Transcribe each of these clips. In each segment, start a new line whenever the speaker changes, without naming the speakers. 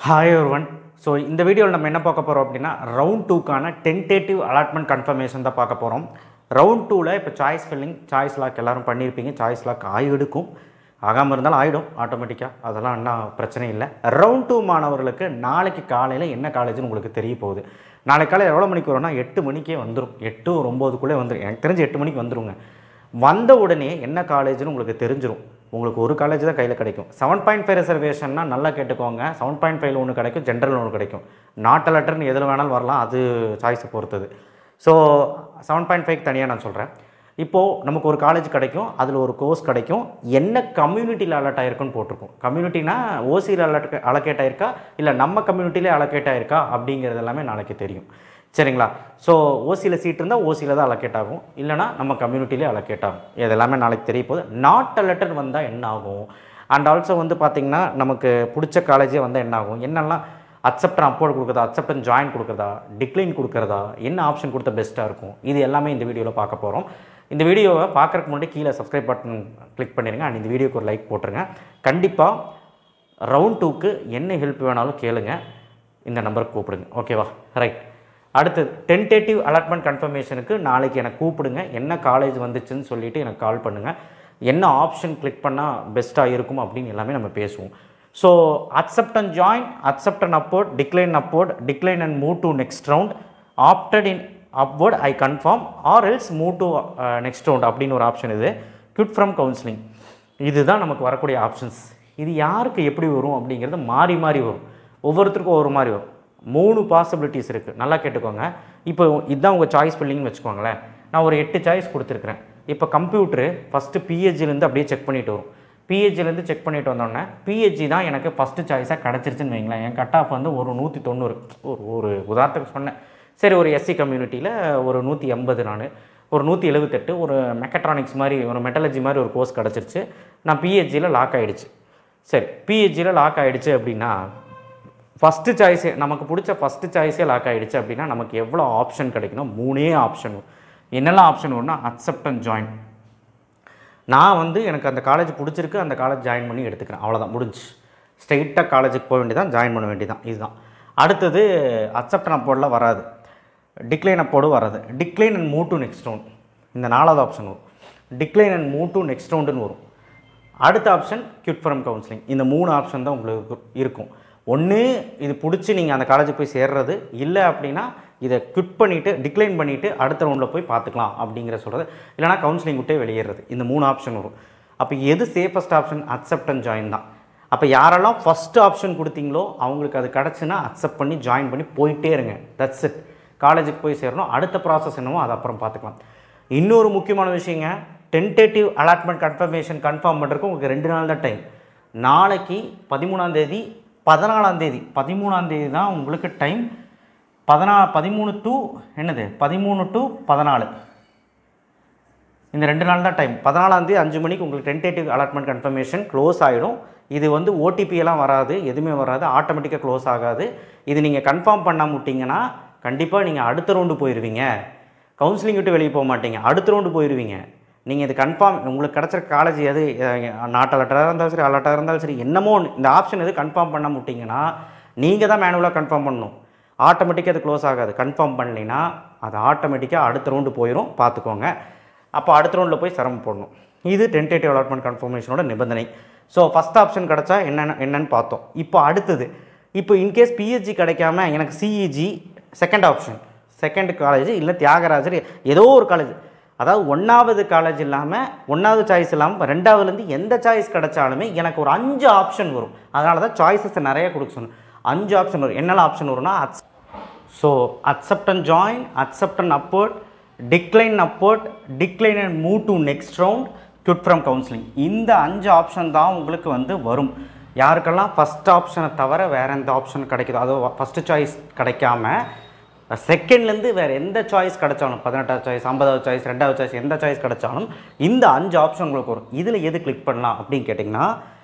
Hi everyone. So இந்த வீடியோவில் நம்ம என்ன பார்க்க போகிறோம் அப்படின்னா ரவுண்ட் 2க்கான டென்டேட்டிவ் அலாட்மெண்ட் கன்ஃபர்மேஷன் தான் பார்க்க போகிறோம். ரவுண்ட் 2ல் இப்போ சாய்ஸ் ஃபில்லிங் சாய்ஸ் லாக் எல்லோரும் பண்ணியிருப்பீங்க. சாய்ஸ் லாக் எடுக்கும், ஆகாமல் இருந்தாலும் ஆகிடும் ஆட்டோமேட்டிக்காக, அதெல்லாம் என்ன பிரச்சனை இல்லை. ரவுண்ட் 2 மாணவர்களுக்கு நாளைக்கு காலையில் என்ன காலேஜ்னு உங்களுக்கு தெரிய போகுது. நாளைக்கு காலையில் எவ்வளோ மணிக்கு வரும்னா 8 மணிக்கே வந்துடும். 8 ஒரு 9க்குள்ளே வந்துடும். எனக்கு தெரிஞ்சு 8 மணிக்கு வந்துடுங்க. வந்த உடனே என்ன காலேஜ்னு உங்களுக்கு தெரிஞ்சிடும். உங்களுக்கு ஒரு காலேஜ் தான் கையில் கிடைக்கும். 7.5 ரிசர்வேஷன்னா நல்லா கேட்டுக்கோங்க. 7.5 ஒன்று கிடைக்கும், ஜென்ரல் ஒன்று கிடைக்கும். நாட் அலட்டர்னு எதில் வேணாலும் வரலாம், அது சாய்ஸை பொறுத்தது. ஸோ 7.5 தனியாக நான் சொல்கிறேன். இப்போது நமக்கு ஒரு காலேஜ் கிடைக்கும், அதில் ஒரு கோர்ஸ் கிடைக்கும். என்ன கம்யூனிட்டியில் அலர்ட் ஆகிருக்குன்னு போட்டிருக்கும். கம்யூனிட்டினா ஓசியில் அலோகேட் ஆகிருக்கா இல்லை நம்ம கம்யூனிட்டியிலே அலோகேட் ஆகிருக்கா அப்படிங்கிறது எல்லாமே நாளைக்கு தெரியும். சரிங்களா? ஸோ ஓசியில் சீட் இருந்தால் ஓசியில் தான் அலோகேட் ஆகும், இல்லைனா நம்ம கம்யூனிட்டிலே அலோகேட் ஆகும். இது எல்லாமே நாளைக்கு தெரிய போகுது. நாட் அலர்ட்டட் வந்தால் என்ன ஆகும், அண்ட் ஆல்சோ வந்து பார்த்திங்கன்னா நமக்கு பிடிச்ச காலேஜே வந்தால் என்ன ஆகும், என்னெல்லாம் அக்செப்ட் அப்போர்ட் கொடுக்குறதா, அக்செப்ட் அண்ட் ஜாயின் கொடுக்குறதா, டிக்ளைன் கொடுக்குறதா, என்ன ஆப்ஷன் கொடுத்த பெஸ்ட்டாக இருக்கும், இது எல்லாமே இந்த வீடியோவில் பார்க்க போகிறோம். இந்த வீடியோவை பார்க்குறதுக்கு முன்னாடி கீழே சப்ஸ்கிரைப் பட்டன் கிளிக் பண்ணிடுங்க, அண்ட் இந்த வீடியோக்கு ஒரு லைக் போட்டுருங்க. கண்டிப்பாக ரவுண்ட் 2க்கு என்ன ஹெல்ப் வேணாலும் கேளுங்க, இந்த நம்பருக்கு கூப்பிடுங்க. ஓகேவா? ரைட். அடுத்தது டென்டேட்டிவ் அலாட்மெண்ட் கன்ஃபர்மேஷனுக்கு நாளைக்கு எனக்கு கூப்பிடுங்க. என்ன காலேஜ் வந்துச்சுன்னு சொல்லிவிட்டு எனக்கு கால் பண்ணுங்கள். என்ன ஆப்ஷன் கிளிக் பண்ணால் பெஸ்ட்டாக இருக்கும் அப்படின்னு எல்லாமே நம்ம பேசுவோம். So accept and join, accept and upward, decline and move to next round, opted in upward I confirm or else move to next round அப்படின்னு ஒரு ஆப்ஷன். இது குவிட் ஃப்ரம் கவுன்சிலிங். இதுதான் நமக்கு வரக்கூடிய ஆப்ஷன்ஸ். இது யாருக்கு எப்படி வரும் அப்படிங்கிறது மாறி மாறி வரும், ஒவ்வொருத்தருக்கும் ஒவ்வொரு மாதிரி வரும். 3 பாசிபிலிட்டிஸ் இருக்குது, நல்லா கேட்டுக்கோங்க. இப்போ இதுதான் உங்கள் சாய்ஸ் ஃபில்லிங்னு வச்சுக்கோங்களேன். நான் ஒரு 8 சாய்ஸ் கொடுத்துருக்குறேன். இப்போ கம்ப்யூட்டரு ஃபஸ்ட்டு பிஹெச்லேருந்து அப்படியே செக் பண்ணிட்டு வரும். பிஹெச்லேருந்து செக் பண்ணிட்டு வந்தோடனே பிஹெச்சி தான் எனக்கு ஃபஸ்ட்டு சாய்ஸாக கிடச்சிருச்சுன்னு வைங்களேன். என் கட் ஆஃப் வந்து ஒரு 190, ஒரு உதாரணத்துக்கு சொன்னேன். சரி, ஒரு எஸ்சி கம்யூனிட்டியில் ஒரு 180, நான் ஒரு 178, ஒரு மெக்கட்ரானிக்ஸ் மாதிரி ஒரு மெட்டலஜி மாதிரி ஒரு கோர்ஸ் கிடச்சிருச்சு. நான் பிஹெச்சியில் லாக் ஆகிடுச்சு. சரி, பிஹெச்சியில் லாக் ஆகிடுச்சு அப்படின்னா ஃபஸ்ட்டு சாய்ஸே நமக்கு பிடிச்ச ஃபஸ்ட்டு சாய்ஸே லாக் ஆகிடுச்சு அப்படின்னா நமக்கு எவ்வளோ ஆப்ஷன் கிடைக்கணும்? 3 ஆப்ஷன். என்னெல்லாம் ஆப்ஷன் வரும்னா அக்செப்ட் அண்ட் ஜாயின். நான் வந்து எனக்கு அந்த காலேஜ் பிடிச்சிருக்கு, அந்த காலேஜ் ஜாயின் பண்ணி எடுத்துக்கிறேன், அவ்வளோதான், முடிஞ்சு. ஸ்ட்ரெயிட்டாக காலேஜுக்கு போக வேண்டியதான், ஜாயின் பண்ண வேண்டியதான், இதுதான். அடுத்தது அக்செப்ட் அண்ட் அப்போர்டில் வராது, டிக்ளைன் அப்போர்டு வராது, decline and move to next round, இந்த 4வது ஆப்ஷன் வரும். Decline and move to next ரவுண்டுன்னு வரும். அடுத்த ஆப்ஷன் குவிட் ஃப்ரம் கவுன்சிலிங். இந்த 3 ஆப்ஷன் தான் உங்களுக்கு இருக்கும். ஒன்று இது பிடிச்சி நீங்கள் அந்த காலேஜுக்கு போய் சேர்றது, இல்லை அப்படின்னா இதை குவிட் பண்ணிவிட்டு டிக்ளைன் பண்ணிவிட்டு அடுத்த ரவுண்டில் போய் பார்த்துக்கலாம் அப்படிங்கிற சொல்கிறது, இல்லைனா கவுன்சிலிங் விட்டே வெளியேறது. இந்த 3 ஆப்ஷன் வரும். அப்போ எது safest option? Accept and join தான். அப்போ யாரெல்லாம் ஃபஸ்ட்டு ஆப்ஷன் கொடுத்தீங்களோ அவங்களுக்கு அது கிடச்சுன்னா அக்செப்ட் பண்ணி ஜாயின் பண்ணி போயிட்டே இருங்க. That's it. காலேஜுக்கு போய் சேரணும், அடுத்த ப்ராசஸ் என்னவோ அதை அப்புறம் பார்த்துக்கலாம். இன்னொரு முக்கியமான விஷயங்க, டென்டேட்டிவ் அலாட்மெண்ட் கன்ஃபர்மேஷன் கன்ஃபார்ம் பண்ணுறதுக்கு உங்களுக்கு 2 நாள் தான் டைம். நாளைக்கு 13ஆம் தேதி, 14ஆம் தேதி. 13ஆம் தேதி தான் உங்களுக்கு டைம். 13 டு என்னது 13 டு 14, இந்த 2 நாள் தான் டைம். 14ஆம் தேதி 5 மணிக்கு உங்களுக்கு டென்டேட்டிவ் அலாட்மெண்ட் கன்ஃபர்மேஷன் க்ளோஸ் ஆகிடும். இது வந்து ஓடிபி எல்லாம் வராது, எதுவுமே வராது, ஆட்டோமேட்டிக்காக க்ளோஸ் ஆகாது. இது நீங்கள் கன்ஃபார்ம் பண்ண முட்டிங்கன்னா கண்டிப்பாக நீங்கள் அடுத்த ரவுண்டு போயிடுவீங்க. கவுன்சிலிங் விட்டு வெளியே போக மாட்டீங்க, அடுத்த ரவுண்டு போயிடுவீங்க. நீங்கள் இது கன்ஃபார்ம் உங்களுக்கு கிடச்சிற காலேஜ் எது, நாட் அலர்ட்டாக இருந்தாலும் சரி, அலர்ட்டாக இருந்தாலும் சரி, என்னமோ இந்த ஆப்ஷன் எது கன்ஃபார்ம் பண்ண முட்டிங்கன்னா நீங்கள் தான் மேனுவலாக கன்ஃபார்ம் பண்ணணும். ஆட்டோமேட்டிக்காக அது க்ளோஸ் ஆகாது. கன்ஃபார்ம் பண்ணலைன்னா அது ஆட்டோமேட்டிக்காக அடுத்த ரவுண்டு போயிடும், பார்த்துக்கோங்க. அப்போ அடுத்த ரவுண்டில் போய் சிரமம் போடணும். இது டென்டேட்டிவ் அலாட்மெண்ட் கன்ஃபர்மேஷனோட நிபந்தனை. ஸோ ஃபஸ்ட் ஆப்ஷன் கிடச்சா என்னென்னு பார்த்தோம். இப்போ அடுத்தது, இப்போ இன்கேஸ் பிஹெச்சி கிடைக்காம எனக்கு CEG second option, second college இல்லை தியாகராஜர் ஏதோ ஒரு காலேஜ், அதாவது 1வது காலேஜ் இல்லாமல் 1வது சாய்ஸ் இல்லாமல் 2வதுலேருந்து எந்த சாய்ஸ் கிடைச்சாலுமே எனக்கு ஒரு 5 ஆப்ஷன் வரும். அதனால தான் சாய்ஸஸ் நிறைய கொடுக்க சொன்னேன். 5 ஆப்ஷன் வரும். என்னெல்லாம் ஆப்ஷன் வரும்னா so accept and join, accept and upward, decline upward, decline and move to next round, quit from counselling. இந்த 5 ஆப்ஷன் தான் உங்களுக்கு வந்து வரும். யாருக்கெல்லாம் ஃபஸ்ட் ஆப்ஷனை தவிர வேறு எந்த ஆப்ஷன் கிடைக்குதோ, அது ஃபஸ்ட்டு சாய்ஸ் கிடைக்காம செகண்ட்லேருந்து வேறு எந்த சாய்ஸ் கிடைச்சாலும், 18வது சாய்ஸ், 50வது சாய்ஸ், 2வது சாய்ஸ், எந்த சாய்ஸ் கிடைச்சாலும் இந்த 5 ஆப்ஷன் உங்களுக்கு வரும். இதில் எது கிளிக் பண்ணலாம் அப்படின்னு கேட்டிங்கன்னா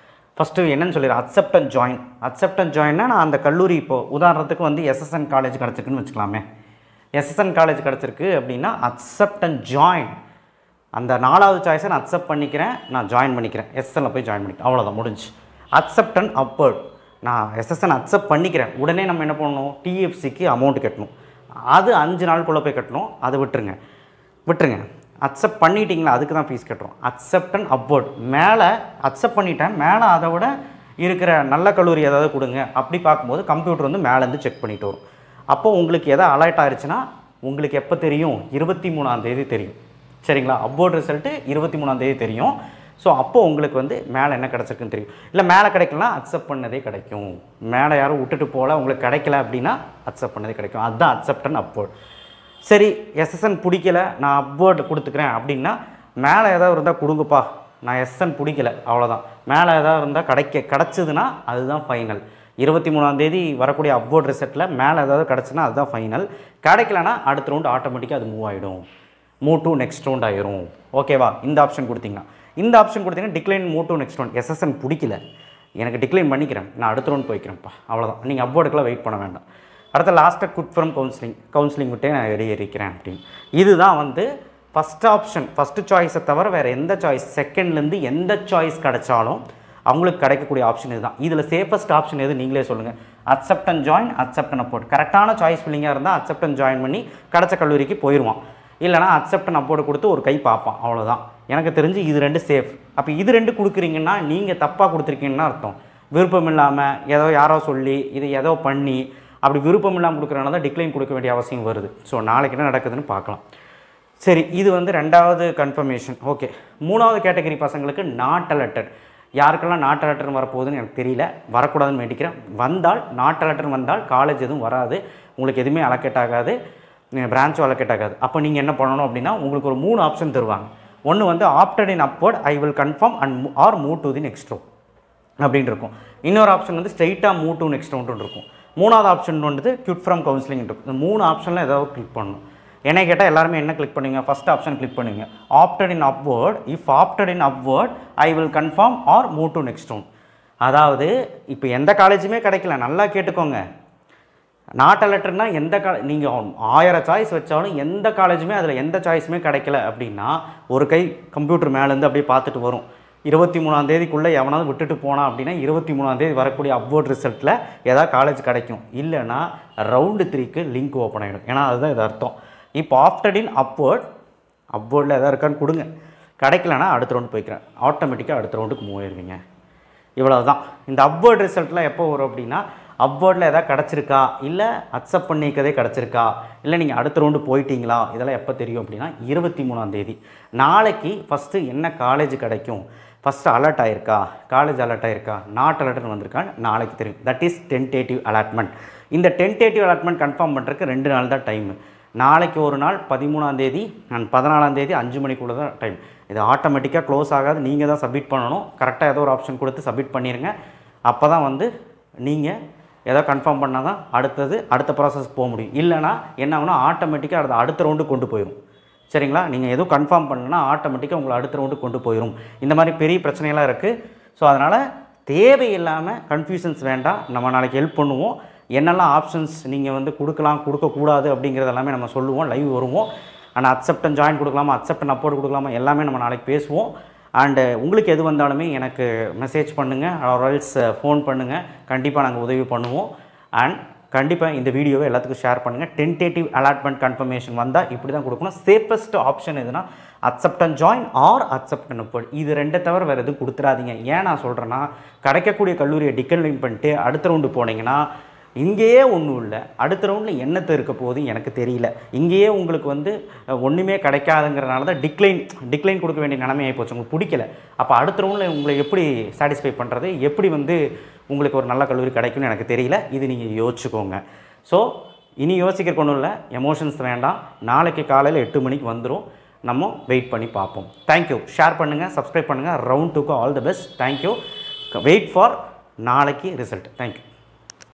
ஃபஸ்ட்டு என்னென்னு சொல்லிடுறேன், accept and join. Accept and ஜாயின்னா நான் அந்த கல்லூரி இப்போது உதாரணத்துக்கு வந்து எஸ்எஸ்என் காலேஜ் கிடச்சிருக்குன்னு வச்சுக்கலாமே. எஸ்எஸ்என் காலேஜ் கிடச்சிருக்கு அப்படின்னா அக்செப்ட் அண்ட் ஜாயின், அந்த 4வது சாய்ஸை நான் அக்செப்ட் பண்ணிக்கிறேன், நான் ஜாயின் பண்ணிக்கிறேன், எஸ்எஸ்எனில் போய் ஜாயின் பண்ணிக்கிறேன், அவ்வளோதான், முடிஞ்சு. அக்செப்ட் அண்ட் அப்போர்ட், நான் எஸ்எஸ்என் அக்செப்ட் பண்ணிக்கிறேன், உடனே நம்ம என்ன பண்ணணும், டிஎஃப்சிக்கு அமௌண்ட் கட்டணும். அது 5 நாளுக்குள்ளே போய் கட்டணும். அதை விட்டுருங்க. அக்செப்ட் பண்ணிட்டீங்களா, அதுக்கு தான் ஃபீஸ் கட்டுறோம். அக்செப்ட் அண்ட் அப்வர்ட், மேலே அக்செப்ட் பண்ணிட்டேன், மேலே அதை விட இருக்கிற நல்ல கல்லூரி ஏதாவது கொடுங்க அப்படி பார்க்கும்போது கம்ப்யூட்டர் வந்து மேலேருந்து செக் பண்ணிட்டு வரும். அப்போது உங்களுக்கு எதாவது அலர்ட் ஆயிடுச்சுன்னா உங்களுக்கு எப்போ தெரியும், 23ஆம் தேதி தெரியும். சரிங்களா, அப்வர்ட் ரிசல்ட்டு 23ஆம் தேதி தெரியும். ஸோ அப்போது உங்களுக்கு வந்து மேலே என்ன கிடச்சிருக்குன்னு தெரியும். இல்லை மேலே கிடைக்கலனா அக்செப்ட் பண்ணதே கிடைக்கும். மேலே யாரும் விட்டுட்டு போகல, உங்களுக்கு கிடைக்கல அப்படின்னா அக்செப்ட் பண்ணதே கிடைக்கும். அதுதான் அக்செப்ட் அண்ட் அப்வர்ட். சரி, எஸ்எஸ்என் பிடிக்கல, நான் அப்வர்டு கொடுத்துக்கிறேன் அப்படின்னா மேலே ஏதாவது இருந்தால் கொடுங்கப்பா, நான் எஸ்எஸ்என் பிடிக்கல அவ்வளோதான். மேலே ஏதாவது இருந்தால் கிடச்சிதுன்னா அதுதான் ஃபைனல். 23ஆம் தேதி வரக்கூடிய அப்வர்ட் ரிசல்ட்டில் மேலே ஏதாவது கிடச்சுன்னா அதுதான் ஃபைனல். கிடைக்கலனா அடுத்த ரவுண்டு ஆட்டோமேட்டிக்காக அது மூவ் ஆகிடும், மூவ் டு நெக்ஸ்ட் ரவுண்ட் ஆயிரும். ஓகேவா, இந்த ஆப்ஷன் கொடுத்தீங்கன்னா decline move to next round. SSN பிடிக்கல, எனக்கு டிக்ளைன் பண்ணிக்கிறேன், நான் அடுத்த ரவுண்ட் போய்க்கிறேன்ப்பா, அவ்வளோதான். நீங்கள் அப்வர்டுக்கெலாம் வெயிட் பண்ண வேண்டாம். அடுத்த லாஸ்ட்டாக குட் ஃப்ரம் கவுன்சிலிங் விட்டே நான் வெளியேறிக்கிறேன் அப்படின்னு. இதுதான் வந்து ஃபஸ்ட் ஆப்ஷன். ஃபஸ்ட்டு சாய்ஸை தவிர வேறு எந்த சாய்ஸ், செகண்ட்லேருந்து எந்த சாய்ஸ் கிடைச்சாலும் அவங்களுக்கு கிடைக்கக்கூடிய ஆப்ஷன் இதுதான். இதில் சேஃபஸ்ட் ஆப்ஷன் எது நீங்களே சொல்லுங்கள். Accept and join, accept and upward. கரெக்டான சாய்ஸ் ஃபில்லிங்காக இருந்தால் அக்செப்ட் அண்ட் ஜாயின் பண்ணி கிடச்ச கல்லூரிக்கு போயிடுவான். இல்லைனா அக்செப்ட் அண்ட் அப்வர்டு கொடுத்து ஒரு கை பார்ப்பான், அவ்வளோதான். எனக்கு தெரிஞ்சு இது 2 சேஃப். அப்போ இது 2 கொடுக்குறீங்கன்னா நீங்கள் தப்பாக கொடுத்துருக்கீங்கன்னா அர்த்தம். விருப்பம் இல்லாமல் ஏதோ யாரோ சொல்லி இதை ஏதோ பண்ணி அப்படி விருப்பம் இல்லாமல் கொடுக்குறனால தான் டிக்ளைன் கொடுக்க வேண்டிய அவசியம் வருது. ஸோ நாளைக்கு என்ன நடக்குதுன்னு பார்க்கலாம். சரி, இது வந்து 2வது கன்ஃபர்மேஷன். ஓகே, 3வது கேட்டகரி பசங்களுக்கு நாட் அலர்ட்டட். யாருக்கெல்லாம் நாட் அலர்ட்டர்னு வரப்போகுதுன்னு எனக்கு தெரியல, வரக்கூடாதுன்னு வேண்டிக்கிறேன். வந்தால் நாட் அலர்ட்டர் வந்தால் காலேஜ் எதுவும் வராது, உங்களுக்கு எதுவுமே அலோகேட் ஆகாது, பிரான்ச்சும் அலோகேட் ஆகாது. அப்போ நீங்கள் என்ன பண்ணணும் அப்படின்னா உங்களுக்கு ஒரு 3 ஆப்ஷன் தருவாங்க. ஒன்று வந்து opted in upward, I will confirm and or move to the next round அப்படின்னு இருக்கும். இன்னொரு ஆப்ஷன் வந்து ஸ்ட்ரெயிட்டாக மூவ் டு நெக்ஸ்ட் ரவுண்ட் இருக்கும். 3வது ஆப்ஷன் வந்து குட் ஃப்ரம் கவுன்சிலிங் இருக்கும். இந்த 3 ஆப்ஷனில் ஏதாவது கிளிக் பண்ணணும். என்ன கேட்டால் எல்லாருமே என்ன கிளிக் பண்ணுவீங்க, ஃபஸ்ட் ஆப்ஷன் கிளிக் பண்ணுவீங்க. Opted in upward, if opted in upward I will confirm or move to next round. அதாவது இப்போ எந்த காலேஜுமே கிடைக்கல, நல்லா கேட்டுக்கோங்க. நாட் அலர்ட்டர்னா எந்த நீங்கள் 1000 சாய்ஸ் வச்சாலும் எந்த காலேஜுமே அதில் எந்த சாய்ஸுமே கிடைக்கல அப்படின்னா ஒரு கை கம்ப்யூட்டர் மேலேருந்து அப்படியே பார்த்துட்டு வரும். 23ஆம் தேதிக்குள்ளே எவனாவது விட்டுட்டு போனான் அப்படின்னா 23ஆம் தேதி வரக்கூடிய அப்வர்ட் ரிசல்ட்டில் ஏதாவது காலேஜ் கிடைக்கும். இல்லைனா ரவுண்டு 3க்கு லிங்க் ஓப்பன் ஆகிடும். ஏன்னா அதுதான் இது அர்த்தம். இப்போ ஆஃப்டர் இன் அப்வர்டில் எதாவது இருக்கான்னு கொடுங்க, கிடைக்கலனா அடுத்த ரவுண்டு போய்க்கிறேன், ஆட்டோமேட்டிக்காக அடுத்த ரவுண்டுக்கு மூவ் ஆயிடுவீங்க. இவ்வளோ தான். இந்த அப்வர்ட் ரிசல்ட்டில் எப்போ வரும் அப்படின்னா அப்வர்டில் எதாவது கிடச்சிருக்கா, இல்லை அக்செப்ட் பண்ணிக்கதே கிடச்சிருக்கா, இல்லை நீங்கள் அடுத்த ரவுண்டு போயிட்டீங்களா, இதெல்லாம் எப்போ தெரியும் அப்படின்னா 23ஆம் தேதி. நாளைக்கு ஃபஸ்ட்டு என்ன காலேஜ் கிடைக்கும், ஃபஸ்ட்டு அலர்ட் ஆகிருக்கா, காலேஜ் அலர்ட் ஆகிருக்கா, நாட் அலர்ட்னு வந்திருக்கான்னு நாளைக்கு தெரியும். That is tentative allotment. இந்த டென்டேட்டிவ் அலாட்மெண்ட் கன்ஃபார்ம் பண்ணுறதுக்கு 2 நாள் தான் டைமு. நாளைக்கு ஒரு நாள் 13ஆம் தேதி அண்ட் 14ஆம் தேதி 5 மணிக்குள்ளே தான் டைம். இது ஆட்டோமேட்டிக்காக க்ளோஸ் ஆகாது, நீங்கள் தான் சப்மிட் பண்ணணும். கரெக்டாக ஏதோ ஒரு ஆப்ஷன் கொடுத்து சப்மிட் பண்ணிடுங்க. அப்போ தான் வந்து நீங்கள் ஏதோ கன்ஃபார்ம் பண்ணால் தான் அடுத்த ப்ராசஸ் போக முடியும். இல்லைனா என்ன ஆகுனா ஆட்டோமேட்டிக்காக அடுத்த ரவுண்டு கொண்டு போயிடும். சரிங்களா, நீங்கள் எதுவும் கன்ஃபார்ம் பண்ணலன்னா ஆட்டோமேட்டிக்காக உங்களை அடுத்த ரவுண்டு கொண்டு போயிடும். இந்த மாதிரி பெரிய பிரச்சனையெல்லாம் இருக்குது. ஸோ அதனால் தேவையில்லாமல் கன்ஃபியூஷன்ஸ் வேண்டாம். நம்ம நாளைக்கு ஹெல்ப் பண்ணுவோம். என்னெல்லாம் ஆப்ஷன்ஸ் நீங்கள் வந்து கொடுக்கக்கூடாது அப்படிங்கிறது எல்லாமே நம்ம சொல்லுவோம், லைவ் வருவோம். ஆனால் அக்செப்ட் அண்ட் ஜாயின் கொடுக்கலாமா, அக்செப்ட் அண்ட் அப்வர்ட் கொடுக்கலாமா, எல்லாமே நம்ம நாளைக்கு பேசுவோம். அண்டு உங்களுக்கு எது வந்தாலுமே எனக்கு மெசேஜ் பண்ணுங்கள், ஆர்எல்ஸ் ஃபோன் பண்ணுங்கள். கண்டிப்பாக நாங்கள் உதவி பண்ணுவோம். அண்ட் கண்டிப்பாக இந்த வீடியோவை எல்லாத்துக்கும் ஷேர் பண்ணுங்கள். டென்டேட்டிவ் அலாட்மெண்ட் கன்ஃபர்மேஷன் வந்தால் இப்படி தான் கொடுக்கணும். சேஃபஸ்ட் ஆப்ஷன் எதுனா accept and join or accept and upward. இது 2 தவிர வேறு எதுவும் கொடுத்துடாதீங்க. ஏன் நான் சொல்கிறேன்னா, கிடைக்கக்கூடிய கல்லூரியை டிக்ளைன் பண்ணிட்டு அடுத்த ரவுண்டு போனீங்கன்னா இங்கேயே ஒன்றும் இல்லை, அடுத்த ரவுண்டில் என்னத்தை இருக்க போகுது எனக்கு தெரியல. இங்கேயே உங்களுக்கு வந்து ஒன்றுமே கிடைக்காதுங்கிறனால தான் டிக்ளைன் கொடுக்க வேண்டிய நிலைமை ஆகிப்போச்சு. உங்களுக்கு பிடிக்கல. அப்போ அடுத்த ரவுண்டில் உங்களை எப்படி சாட்டிஸ்ஃபை பண்ணுறது, எப்படி வந்து உங்களுக்கு ஒரு நல்ல கல்லூரி கிடைக்கும்னு எனக்கு தெரியல. இது நீங்கள் யோசிச்சுக்கோங்க. ஸோ இனி யோசிக்கிறக்கு ஒன்றும் இல்லை, எமோஷன்ஸ் வேண்டாம். நாளைக்கு காலையில் 8 மணிக்கு வந்துடும். நம்ம வெயிட் பண்ணி பார்ப்போம். தேங்க்யூ. ஷேர் பண்ணுங்கள், சப்ஸ்கிரைப் பண்ணுங்கள். ரவுண்ட் 2க்கு all the best. Thank you. Wait for நாளைக்கு ரிசல்ட். தேங்க்யூ.